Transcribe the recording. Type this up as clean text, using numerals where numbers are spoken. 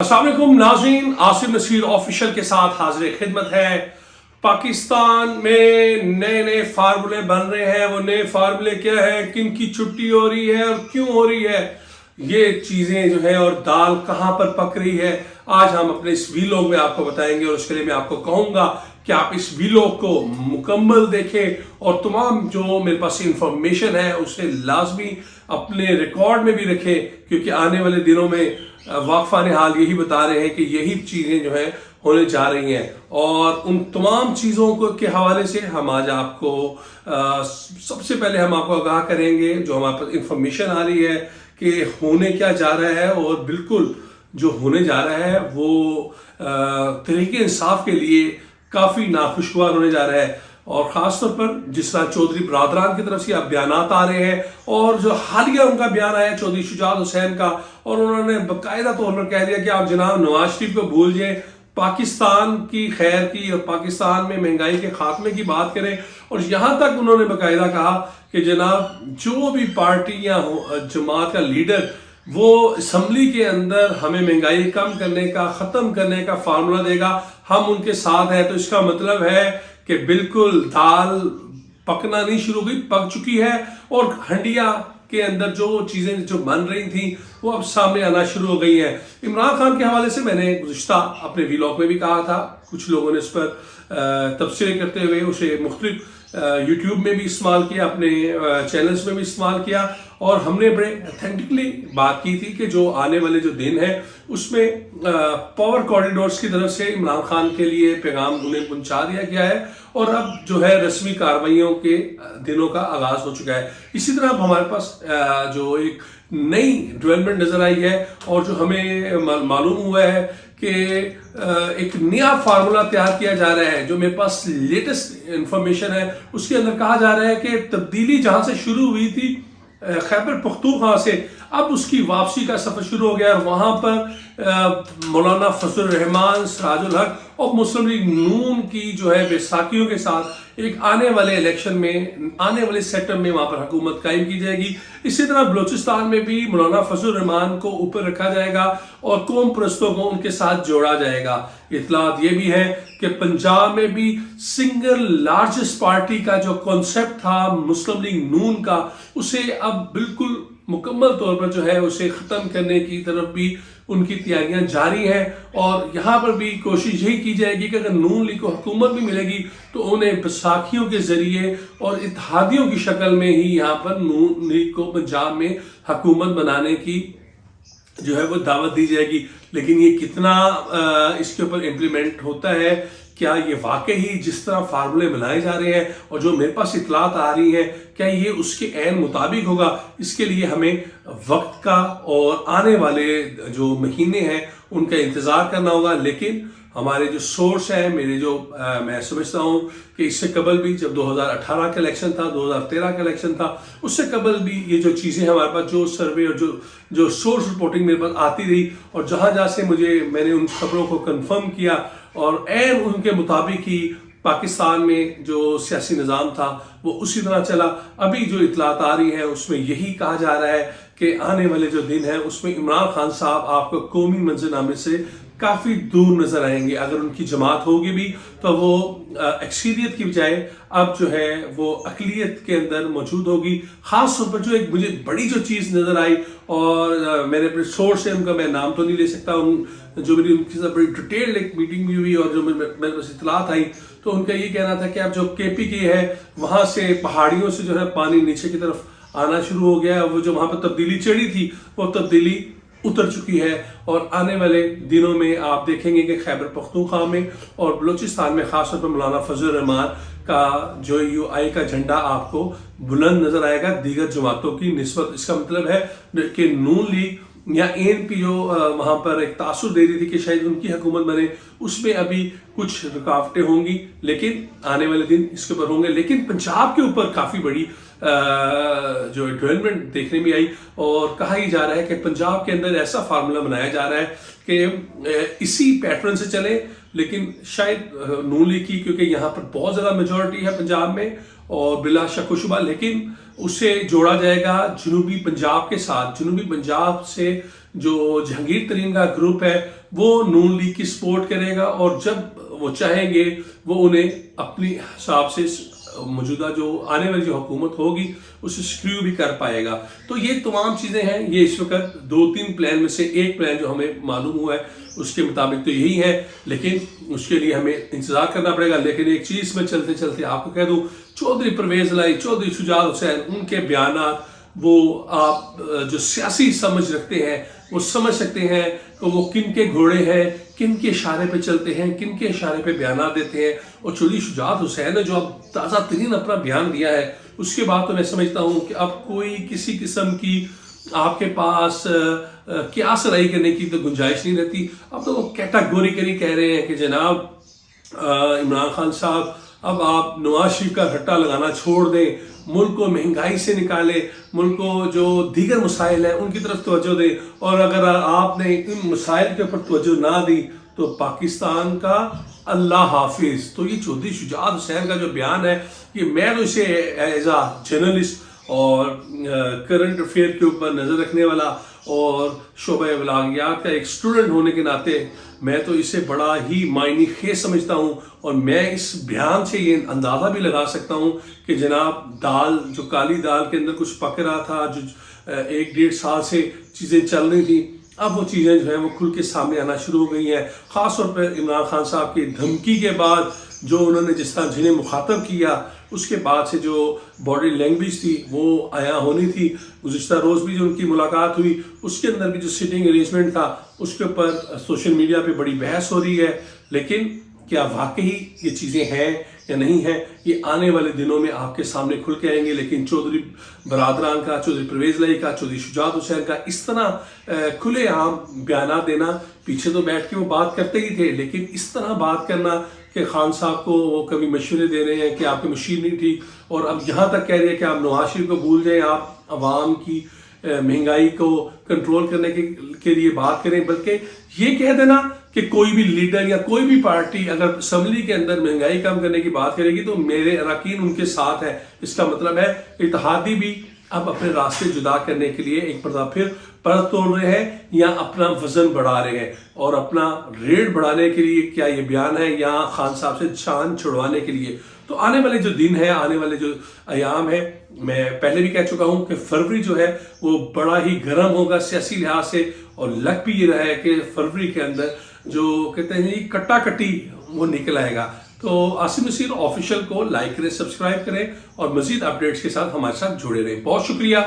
अस्सलाम वालेकुम नाज़रीन, आसिम नसीर ऑफिशियल के साथ हाजिर खिदमत है। पाकिस्तान में नए नए फार्मूले बन रहे हैं। वो नए फार्मूले क्या है, किन की छुट्टी हो रही है और क्यों हो रही है, ये चीज़ें जो है और दाल कहाँ पर पक रही है, आज हम अपने इस वीलॉग में आपको बताएंगे। और उसके लिए मैं आपको कहूँगा कि आप इस वीलॉग को मुकम्मल देखें और तमाम जो मेरे पास इंफॉर्मेशन है उसे लाजमी अपने रिकॉर्ड में भी रखें, क्योंकि आने वाले दिनों में वाकफान हाल यही बता रहे हैं कि यही चीज़ें जो है होने जा रही हैं। और उन तमाम चीज़ों को के हवाले से हम आज आपको सबसे पहले हम आपको आगाह करेंगे जो हमारे पास इंफॉर्मेशन आ रही है कि होने क्या जा रहा है। और बिल्कुल जो होने जा रहा है वो तहरीक इंसाफ के लिए काफ़ी नाखुशगवार होने जा रहा है। और ख़ास तौर पर जिस तरह चौधरी बरादरान की तरफ से अब बयानात आ रहे हैं, और जो हालिया उनका बयान आया चौधरी शुजात हुसैन का, और उन्होंने बाकायदा तौर पर कह दिया कि आप जनाब नवाज शरीफ को भूल जाएं, पाकिस्तान की खैर की और पाकिस्तान में महंगाई के खात्मे की बात करें। और यहाँ तक उन्होंने बाकायदा कहा कि जनाब जो भी पार्टी या जमात का लीडर वो असम्बली के अंदर हमें महंगाई कम करने का, ख़त्म करने का फार्मूला देगा, हम उनके साथ हैं। तो इसका मतलब है कि बिल्कुल दाल पकना नहीं शुरू हुई, पक चुकी है। और हंडिया के अंदर जो चीज़ें जो बन रही थी वो अब सामने आना शुरू हो गई हैं। इमरान खान के हवाले से मैंने गुज़िश्ता अपने व्लॉग में भी कहा था, कुछ लोगों ने इस पर तबसरे करते हुए उसे मुख्तलिफ यूट्यूब में भी इस्तेमाल किया, अपने चैनल्स में भी इस्तेमाल किया। और हमने बड़े ऑथेंटिकली बात की थी कि जो आने वाले जो दिन है उसमें पावर कॉरिडोर्स की तरफ से इमरान खान के लिए पैगाम उन्हें पहुंचा दिया गया है। और अब जो है रस्मी कार्रवाइयों के दिनों का आगाज हो चुका है। इसी तरह अब हमारे पास जो एक नई डेवलपमेंट नजर आई है और जो हमें मालूम हुआ है कि एक नया फार्मूला तैयार किया जा रहा है। जो मेरे पास लेटेस्ट इंफॉर्मेशन है उसके अंदर कहा जा रहा है कि तब्दीली जहां से शुरू हुई थी खैबर पख्तूनख्वा से, अब उसकी वापसी का सफर शुरू हो गया। और वहां पर मौलाना फजल रहमान, सिराजुल हक और मुस्लिम लीग नून की जो है बैसाखियों के साथ एक आने वाले इलेक्शन में, आने वाले सेक्टर में वहां पर हुकूमत कायम की जाएगी। इसी तरह बलूचिस्तान में भी मौलाना फजल रहमान को ऊपर रखा जाएगा और कौम परस्तों को उनके साथ जोड़ा जाएगा। इतलात ये भी है कि पंजाब में भी सिंगल लार्जेस्ट पार्टी का जो कॉन्सेप्ट था मुस्लिम लीग नून का, उसे अब बिल्कुल मुकम्मल तौर पर जो है उसे ख़त्म करने की तरफ भी उनकी तैयारियां जारी हैं। और यहाँ पर भी कोशिश यही की जाएगी कि अगर नून लीग को हुकूमत भी मिलेगी तो उन्हें बैसाखियों के जरिए और इत्तेहादियों की शक्ल में ही यहाँ पर नून लीग को पंजाब में हुकूमत बनाने की जो है वो दावत दी जाएगी। लेकिन ये कितना इसके ऊपर इम्प्लीमेंट होता है, क्या ये वाकई जिस तरह फार्मूले बनाए जा रहे हैं और जो मेरे पास इतलात आ रही हैं, क्या ये उसके ऐन मुताबिक होगा, इसके लिए हमें वक्त का और आने वाले जो महीने हैं उनका इंतज़ार करना होगा। लेकिन हमारे जो सोर्स हैं, मेरे जो मैं समझता हूँ कि इससे कबल भी जब 2018 का इलेक्शन था, 2013 का इलेक्शन था, उससे कबल भी ये जो चीज़ें हमारे पास जो सर्वे और जो सोर्स रिपोर्टिंग मेरे पास आती रही और जहाँ जहाँ से मैंने उन खबरों को कंफर्म किया और ऐन उनके मुताबिक ही पाकिस्तान में जो सियासी निज़ाम था वो उसी तरह चला। अभी जो इतलात आ रही है उसमें यही कहा जा रहा है कि आने वाले जो दिन है उसमें इमरान खान साहब आपको कौमी मंजरनामे से काफ़ी दूर नजर आएंगे। अगर उनकी जमात होगी भी तो वो अक्सरियत की बजाय अब जो है वो अकलियत के अंदर मौजूद होगी। ख़ास तौर पर जो एक मुझे बड़ी जो चीज़ नज़र आई, और मेरे अपने सोर्स है उनका मैं नाम तो नहीं ले सकता, जो मेरी उनके साथ बड़ी डिटेल्ड एक मीटिंग भी हुई और जो मेरे पास इतलात आई, तो उनका ये कहना था कि अब जो KPK है वहाँ से पहाड़ियों से जो है पानी नीचे की तरफ आना शुरू हो गया। वो जो वहाँ पर तब्दीली चढ़ी थी वो तब्दीली उतर चुकी है। और आने वाले दिनों में आप देखेंगे कि खैबर पख्तूनख्वा में और बलूचिस्तान में खास तौर पर मौलाना फजल रहमान का जो UI का झंडा आपको बुलंद नजर आएगा दीगर जमातों की निस्बत। इसका मतलब है कि नून लीग या ANP जो वहाँ पर एक तासुर दे रही थी कि शायद उनकी हुकूमत बने, उसमें अभी कुछ रुकावटें होंगी, लेकिन आने वाले दिन इसके ऊपर होंगे। लेकिन पंजाब के ऊपर काफ़ी बड़ी जो डेवलपमेंट देखने में आई और कहा ही जा रहा है कि पंजाब के अंदर ऐसा फार्मूला बनाया जा रहा है कि इसी पैटर्न से चले। लेकिन शायद नून लीग की, क्योंकि यहाँ पर बहुत ज़्यादा मेजॉरिटी है पंजाब में और बिला शक व शुबा, लेकिन उसे जोड़ा जाएगा जनूबी पंजाब के साथ। जनूबी पंजाब से جو جہانگیر ترین کا گروپ ہے وہ نون لیگ کی سپورٹ کرے گا، اور جب وہ چاہیں گے وہ انہیں اپنی حساب سے موجودہ جو آنے والی جو حکومت ہوگی اسے سکریو بھی کر پائے گا۔ تو یہ تمام چیزیں ہیں، یہ اس وقت 2-3 پلان میں سے ایک پلان جو ہمیں معلوم ہوا ہے اس کے مطابق تو یہی ہے، لیکن اس کے لیے ہمیں انتظار کرنا پڑے گا۔ لیکن ایک چیز میں چلتے چلتے آپ کو کہہ دوں، چودھری پرویز الہی، چودھری شجاعت حسین، ان کے بیانات وہ آپ جو سیاسی سمجھ رکھتے ہیں وہ سمجھ سکتے ہیں کہ وہ کن کے گھوڑے ہیں، کن کے اشارے پہ چلتے ہیں، کن کے اشارے پہ بیانات دیتے ہیں۔ اور چودھری شجاعت حسین نے جو اب تازہ ترین اپنا بیان دیا ہے، اس کے بعد تو میں سمجھتا ہوں کہ اب کوئی کسی قسم کی آپ کے پاس قیاس رائے کرنے کی تو گنجائش نہیں رہتی۔ اب تو وہ کیٹاگوریکلی کہہ رہے ہیں کہ جناب عمران خان صاحب اب آپ نواز شریف کا گھٹا لگانا چھوڑ دیں، ملک کو مہنگائی سے نکالیں، ملک کو جو دیگر مسائل ہیں ان کی طرف توجہ دیں، اور اگر آپ نے ان مسائل کے اوپر توجہ نہ دی تو پاکستان کا اللہ حافظ۔ تو یہ چودھری شجاعت حسین کا جو بیان ہے، یہ میں تو اسے ایز اے جرنلسٹ اور کرنٹ افیئر کے اوپر نظر رکھنے والا اور شعبہ بلاغیات کا ایک اسٹوڈنٹ ہونے کے ناطے میں تو اسے بڑا ہی معنی خیز سمجھتا ہوں، اور میں اس بیان سے یہ اندازہ بھی لگا سکتا ہوں کہ جناب دال، جو کالی دال کے اندر کچھ پک رہا تھا، جو 1-1.5 سال سے چیزیں چل رہی تھیں، اب وہ چیزیں جو ہیں وہ کھل کے سامنے آنا شروع ہو گئی ہیں۔ خاص طور پر عمران خان صاحب کی دھمکی کے بعد جو انہوں نے جس طرح جنہیں مخاطب کیا، اس کے بعد سے جو باڈی لینگویج تھی وہ عیاں ہونی تھی۔ گزشتہ روز بھی جو ان کی ملاقات ہوئی، اس کے اندر بھی جو سٹنگ ارینجمنٹ تھا اس کے اوپر سوشل میڈیا پہ بڑی بحث ہو رہی ہے، لیکن کیا واقعی یہ چیزیں ہیں یا نہیں ہیں، یہ آنے والے دنوں میں آپ کے سامنے کھل کے آئیں گے۔ لیکن چودھری برادران کا، چودھری پرویز الہی کا، چودھری شجاعت حسین کا اس طرح کھلے عام بیانات دینا، پیچھے تو بیٹھ کے وہ بات کرتے ہی تھے، لیکن اس طرح بات کرنا کہ خان صاحب کو وہ کبھی مشورے دے رہے ہیں کہ آپ کی مشیر نہیں ٹھیک، اور اب یہاں تک کہہ رہے ہیں کہ آپ نواز شریف کو بھول جائیں، آپ عوام کی مہنگائی کو کنٹرول کرنے کے لیے بات کریں، بلکہ یہ کہہ دینا کہ کوئی بھی لیڈر یا کوئی بھی پارٹی اگر اسمبلی کے اندر مہنگائی کم کرنے کی بات کرے گی تو میرے اراکین ان کے ساتھ ہیں۔ اس کا مطلب ہے اتحادی بھی اب اپنے راستے جدا کرنے کے لیے ایک مرتبہ پھر پر توڑ رہے ہیں، یا اپنا وزن بڑھا رہے ہیں، اور اپنا ریٹ بڑھانے کے لیے کیا یہ بیان ہے، یا خان صاحب سے شان چھڑوانے کے لیے۔ تو آنے والے جو دن ہے، آنے والے جو ایام ہے، میں پہلے بھی کہہ چکا ہوں کہ فروری جو ہے وہ بڑا ہی گرم ہوگا سیاسی لحاظ سے، اور لگ بھی یہ رہا ہے کہ فروری کے اندر جو کہتے ہیں کٹا کٹی وہ نکل آئے گا۔ تو عاصم نصیر آفیشیل کو لائک کریں، سبسکرائب کریں، اور مزید اپڈیٹس کے ساتھ ہمارے ساتھ جڑے رہیں۔ بہت شکریہ۔